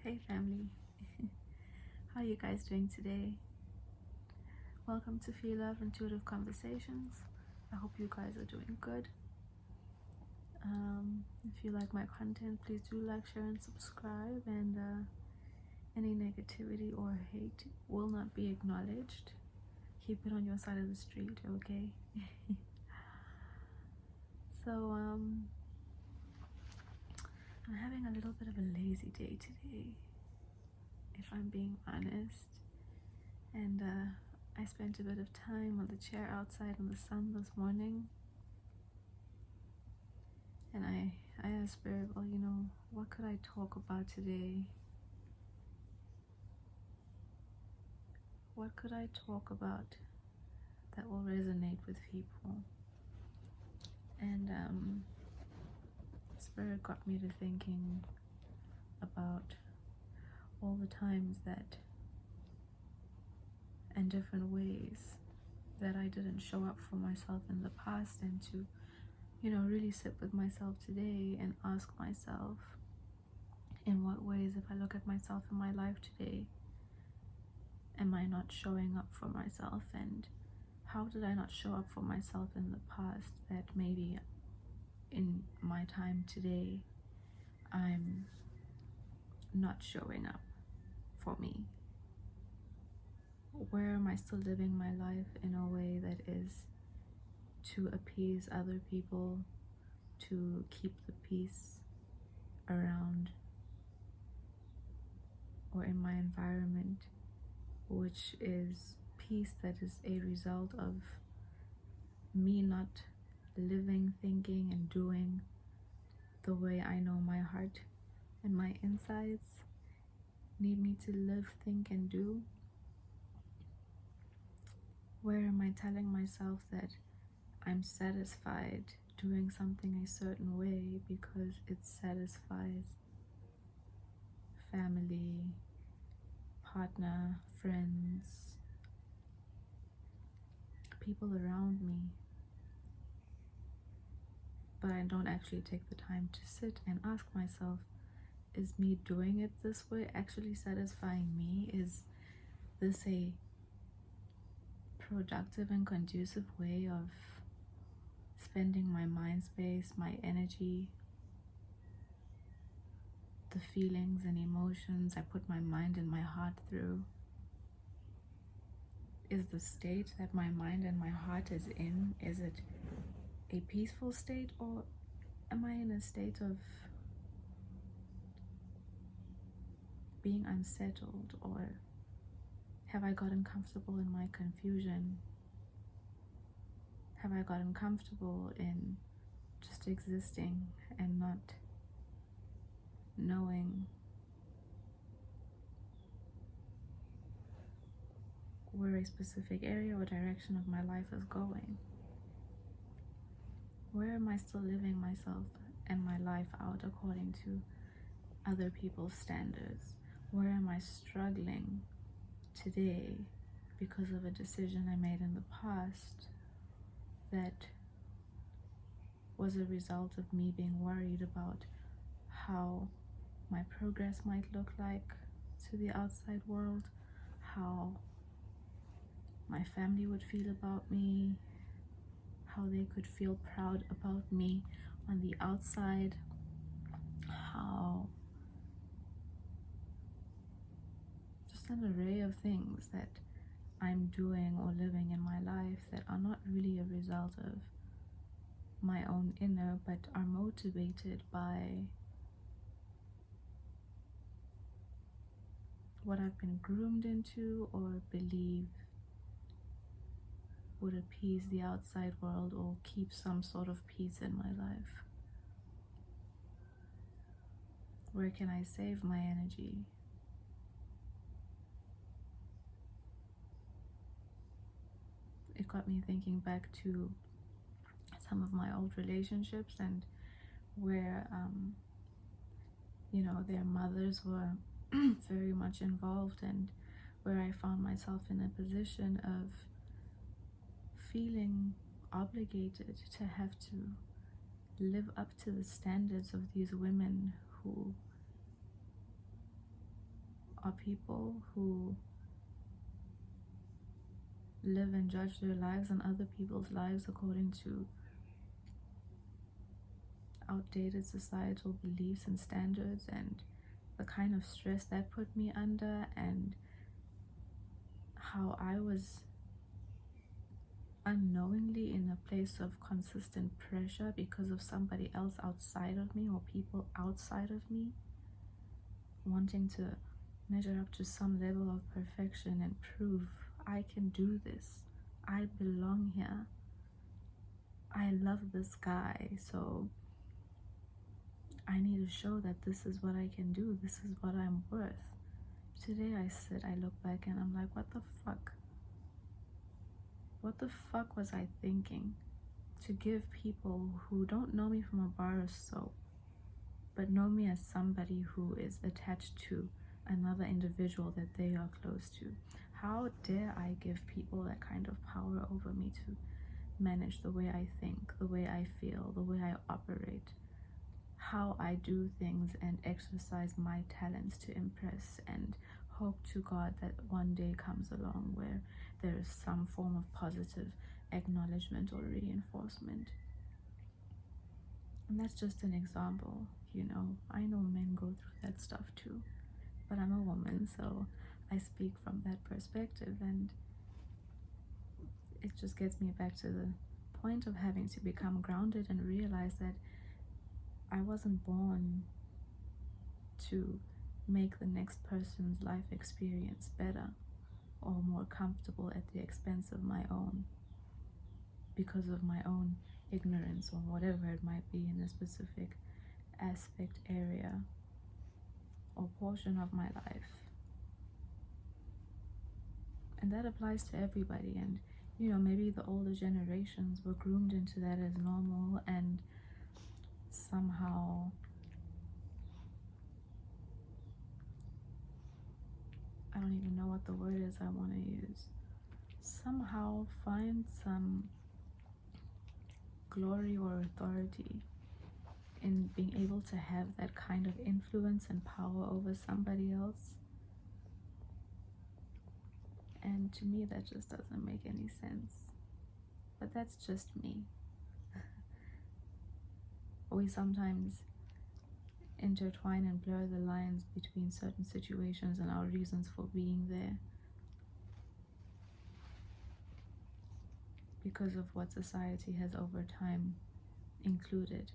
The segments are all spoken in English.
Hey family, how are you guys doing today? Welcome to Phie.Love Intuitive Conversations. I hope you guys are doing good. If you like my content, please do like, share, and subscribe. And any negativity or hate will not be acknowledged. Keep it on your side of the street, okay? So I'm having a little bit of a lazy day today, if I'm being honest. And I spent a bit of time on the chair outside in the sun this morning. And I asked Spirit, well, what could I talk about today? What could I talk about that will resonate with people? And Spirit got me to thinking about all the times that, in different ways, that I didn't show up for myself in the past, and to, really sit with myself today and ask myself, in what ways, if I look at myself in my life today, am I not showing up for myself? And how did I not show up for myself in the past that maybe in my time today I'm not showing up for me? Where am I still living my life in a way that is to appease other people, to keep the peace around or in my environment, which is peace that is a result of me not living, thinking, and doing the way I know my heart and my insides need me to live, think, and do? Where am I telling myself that I'm satisfied doing something a certain way because it satisfies family, partner, friends, people around me, but I don't actually take the time to sit and ask myself, is me doing it this way actually satisfying me? Is this a productive and conducive way of spending my mind space, my energy, the feelings and emotions I put my mind and my heart through? Is the state that my mind and my heart is in, is it a peaceful state, or am I in a state of being unsettled? Or have I gotten comfortable in my confusion? Have I gotten comfortable in just existing and not knowing where a specific area or direction of my life is going? Where am I still living myself and my life out according to other people's standards? Where am I struggling today because of a decision I made in the past that was a result of me being worried about how my progress might look like to the outside world, how my family would feel about me, how they could feel proud about me on the outside, how just an array of things that I'm doing or living in my life that are not really a result of my own inner, but are motivated by what I've been groomed into or believe would appease the outside world or keep some sort of peace in my life. Where can I save my energy? It got me thinking back to some of my old relationships, and where their mothers were very much involved, and where I found myself in a position of feeling obligated to have to live up to the standards of these women who are people who live and judge their lives and other people's lives according to outdated societal beliefs and standards, and the kind of stress that put me under, and how I was unknowingly in a place of consistent pressure because of somebody else outside of me or people outside of me wanting to measure up to some level of perfection and prove I can do this, I belong here, I love this guy, so I need to show that this is what I can do, this is what I'm worth. Today I look back and I'm like, what the fuck? What the fuck was I thinking? To give people who don't know me from a bar of soap, but know me as somebody who is attached to another individual that they are close to. How dare I give people that kind of power over me to manage the way I think, the way I feel, the way I operate, how I do things, and exercise my talents to impress, and hope to God that one day comes along where there is some form of positive acknowledgement or reinforcement. And that's just an example, you know. I know men go through that stuff too, but I'm a woman, so I speak from that perspective, and it just gets me back to the point of having to become grounded and realize that I wasn't born to make the next person's life experience better or more comfortable at the expense of my own, because of my own ignorance or whatever it might be in a specific aspect, area, or portion of my life. And that applies to everybody. And you know, maybe the older generations were groomed into that as normal, and somehow, I don't even know what the word is I want to use, somehow find some glory or authority in being able to have that kind of influence and power over somebody else. And to me, that just doesn't make any sense. But that's just me. We sometimes intertwine and blur the lines between certain situations and our reasons for being there because of what society has over time included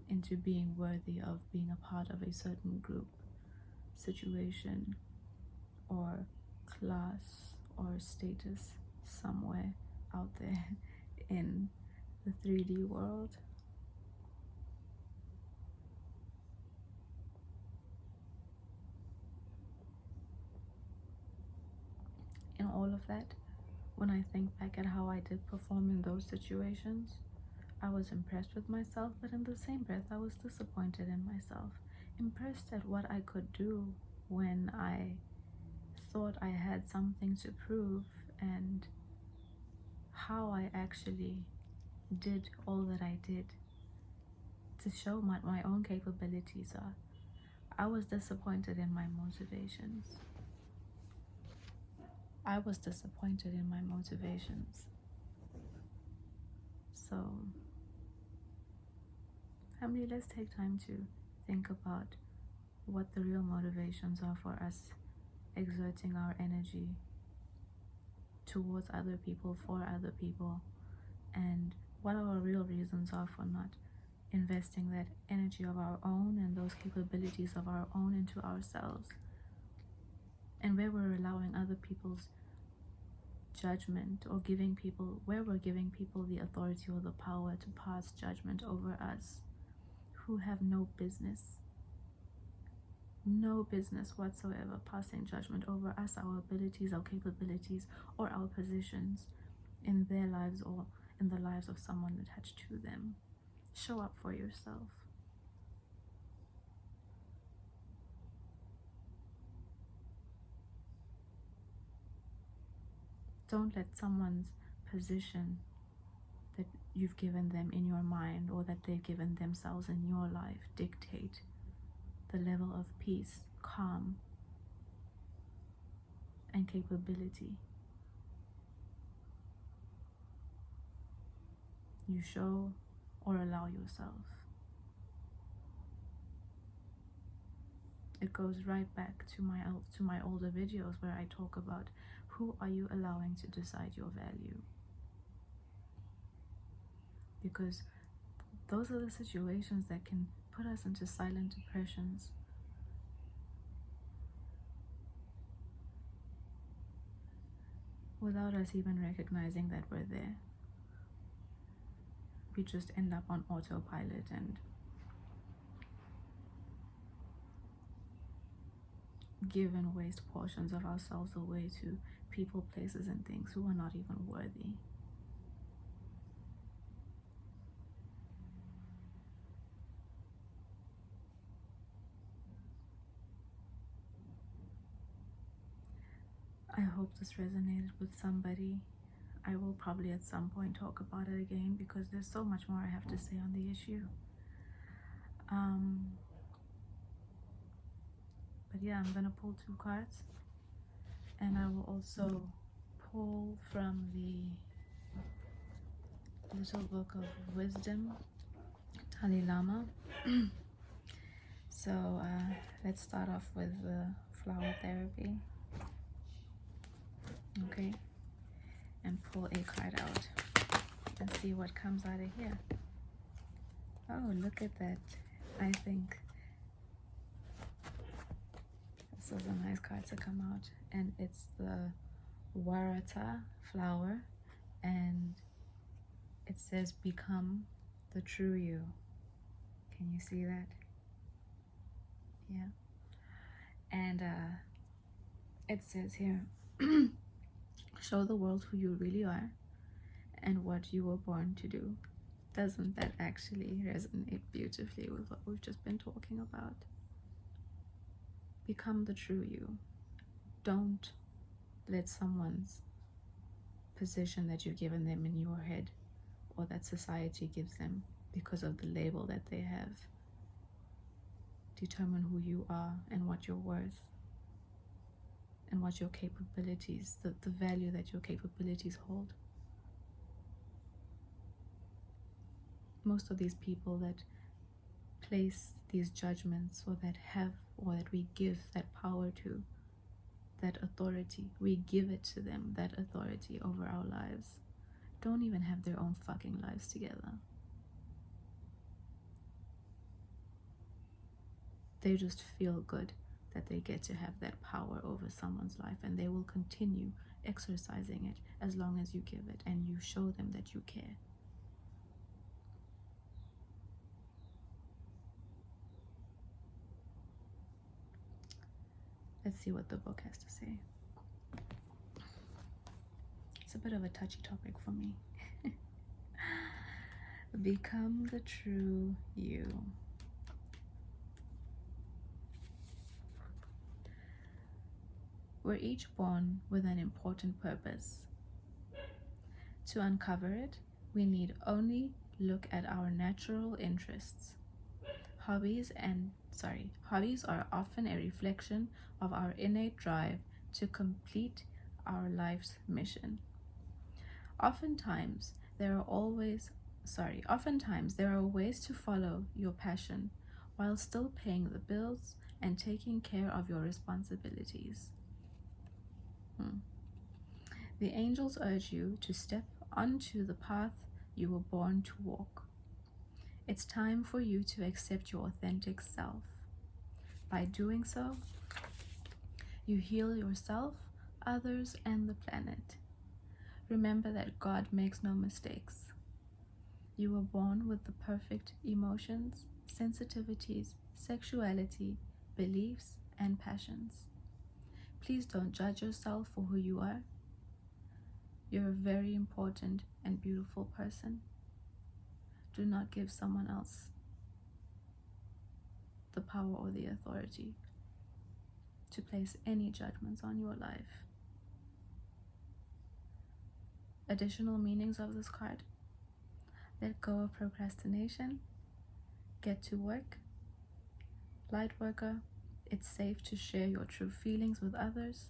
into being worthy of being a part of a certain group, situation, or class, or status somewhere out there in the 3D world. In all of that, when I think back at how I did perform in those situations, I was impressed with myself, but in the same breath, I was disappointed in myself. Impressed at what I could do when I thought I had something to prove, and how I actually did all that I did to show what my own capabilities are. I was disappointed in my motivations. I was disappointed in my motivations. So, family, let's take time to think about what the real motivations are for us exerting our energy towards other people, for other people, and what our real reasons are for not investing that energy of our own and those capabilities of our own into ourselves, and where we're allowing other people's judgment, or where we're giving people the authority or the power to pass judgment over us, who have no business whatsoever passing judgment over us, our abilities, our capabilities, or our positions in their lives or in the lives of someone attached to them. Show up for yourself. Don't let someone's position that you've given them in your mind, or that they've given themselves in your life, dictate the level of peace, calm, and capability you show or allow yourself. It goes right back to my older videos where I talk about who are you allowing to decide your value. Because those are the situations that can put us into silent depressions. Without us even recognizing that we're there. We just end up on autopilot and give and waste portions of ourselves away to people, places, and things who are not even worthy. I hope this resonated with somebody. I will probably at some point talk about it again because there's so much more I have to say on the issue. But yeah, I'm gonna pull 2 cards, and I will also pull from the Little Book of Wisdom, Dalai Lama. So let's start off with the flower therapy. Okay, and pull a card out and see what comes out of here. Oh, look at that. I think this is a nice card to come out, and it's the Warata flower, and it says become the true you. Can you see that? Yeah. And it says here, show the world who you really are and what you were born to do. Doesn't that actually resonate beautifully with what we've just been talking about? Become the true you. Don't let someone's position that you've given them in your head or that society gives them because of the label that they have determine who you are and what you're worth and what your capabilities, the value that your capabilities hold. Most of these people that place these judgments or that we give that power to, that authority, we give it to them, that authority over our lives, don't even have their own fucking lives together. They just feel good that they get to have that power over someone's life, and they will continue exercising it as long as you give it and you show them that you care. Let's see what the book has to say. It's a bit of a touchy topic for me. Become the true you. We're each born with an important purpose. To uncover it, we need only look at our natural interests. Hobbies are often a reflection of our innate drive to complete our life's mission. Oftentimes, there are ways to follow your passion while still paying the bills and taking care of your responsibilities. The angels urge you to step onto the path you were born to walk. It's time for you to accept your authentic self. By doing so, you heal yourself, others, and the planet. Remember that God makes no mistakes. You were born with the perfect emotions, sensitivities, sexuality, beliefs, and passions. Please don't judge yourself for who you are. You're a very important and beautiful person. Do not give someone else the power or the authority to place any judgments on your life. Additional meanings of this card: let go of procrastination, get to work, Light worker, it's safe to share your true feelings with others.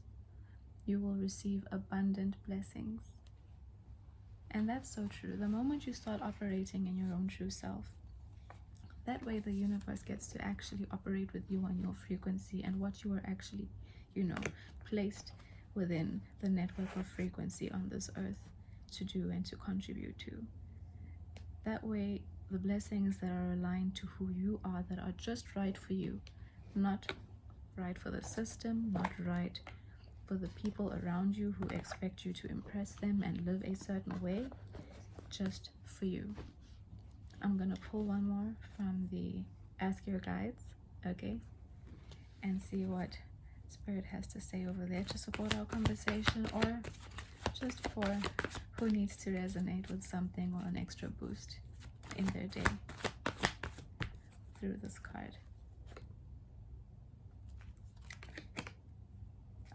You will receive abundant blessings. And that's so true. The moment you start operating in your own true self, that way the universe gets to actually operate with you on your frequency and what you are actually, placed within the network of frequency on this earth to do and to contribute to. That way, the blessings that are aligned to who you are, that are just right for you, not right for the system, not right for the people around you who expect you to impress them and live a certain way, just for you. I'm gonna pull one more from the Ask Your Guides, okay, and see what Spirit has to say over there to support our conversation, or just for who needs to resonate with something or an extra boost in their day through this card.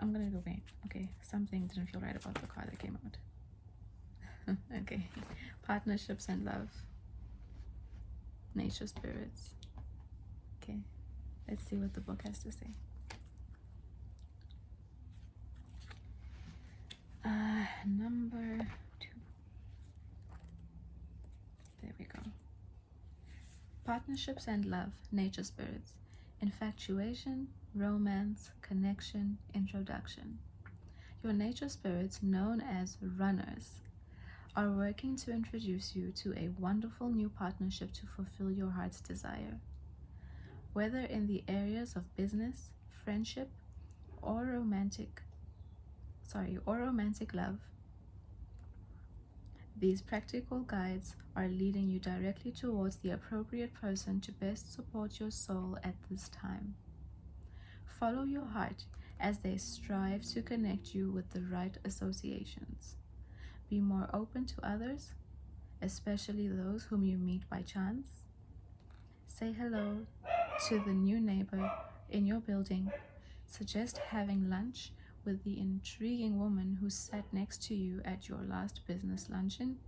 I'm gonna go wait. Okay, something didn't feel right about the card that came out. Okay, partnerships and love. Nature spirits. Okay, let's see what the book has to say. Number 2. There we go. Partnerships and love. Nature spirits. Infatuation, romance, connection, introduction. Your nature spirits, known as runners, are working to introduce you to a wonderful new partnership to fulfill your heart's desire. Whether in the areas of business, friendship, or romantic love, these practical guides are leading you directly towards the appropriate person to best support your soul at this time. Follow your heart as they strive to connect you with the right associations. Be more open to others, especially those whom you meet by chance. Say hello to the new neighbor in your building. Suggest having lunch with the intriguing woman who sat next to you at your last business luncheon,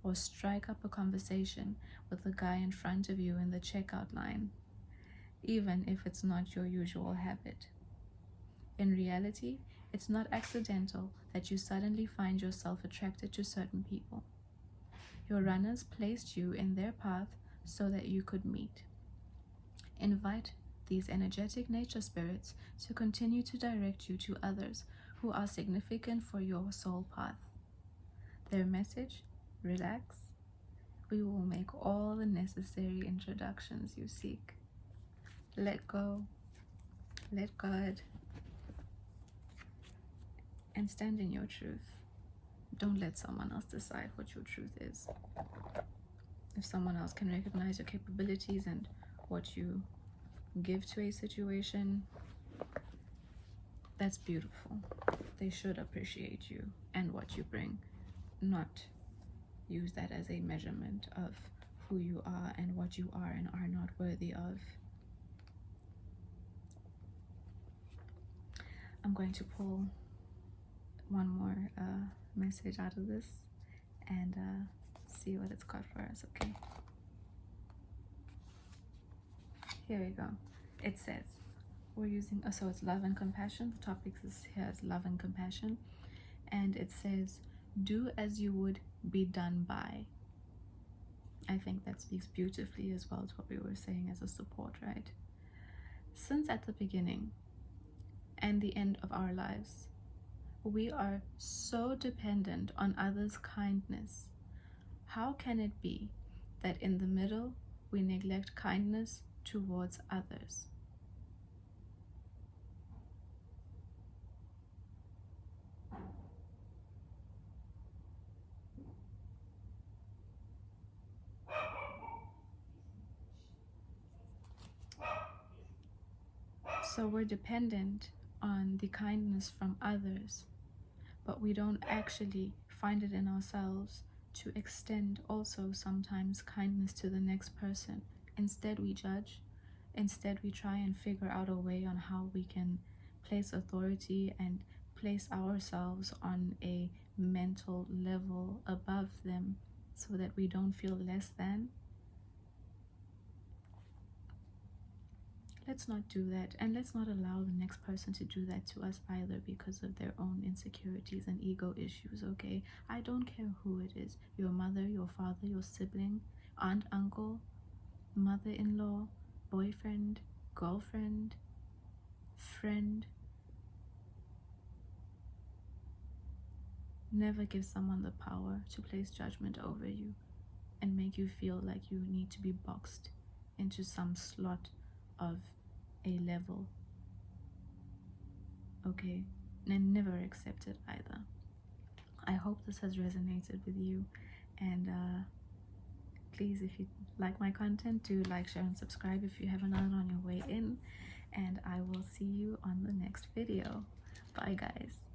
or strike up a conversation with the guy in front of you in the checkout line, even if it's not your usual habit. In reality, it's not accidental that you suddenly find yourself attracted to certain people. Your runners placed you in their path so that you could meet. Invite these energetic nature spirits to continue to direct you to others who are significant for your soul path. Their message: relax. We will make all the necessary introductions you seek. Let go, let God, and stand in your truth. Don't let someone else decide what your truth is. If someone else can recognize your capabilities and what you give to a situation, that's beautiful. They should appreciate you and what you bring, not use that as a measurement of who you are and what you are and are not worthy of. I'm going to pull one more message out of this and see what it's got for us, okay? Here we go. It says, we're using, so it's love and compassion. The topic here is love and compassion. And it says, do as you would be done by. I think that speaks beautifully as well to what we were saying as a support, right? Since at the beginning and the end of our lives, we are so dependent on others' kindness. How can it be that in the middle we neglect kindness towards others? So we're dependent on the kindness from others, but we don't actually find it in ourselves to extend also sometimes kindness to the next person. Instead, we judge. Instead, we try and figure out a way on how we can place authority and place ourselves on a mental level above them so that we don't feel less than. Let's not do that, and let's not allow the next person to do that to us either, because of their own insecurities and ego issues. Okay, I don't care who it is, your mother, your father, your sibling, aunt, uncle, mother-in-law, boyfriend, girlfriend, friend. Never give someone the power to place judgment over you and make you feel like you need to be boxed into some slot of a level. Okay, and never accept it either. I hope this has resonated with you, and please, if you like my content, do like, share, and subscribe if you haven't done it on your way in, and I will see you on the next video. Bye guys.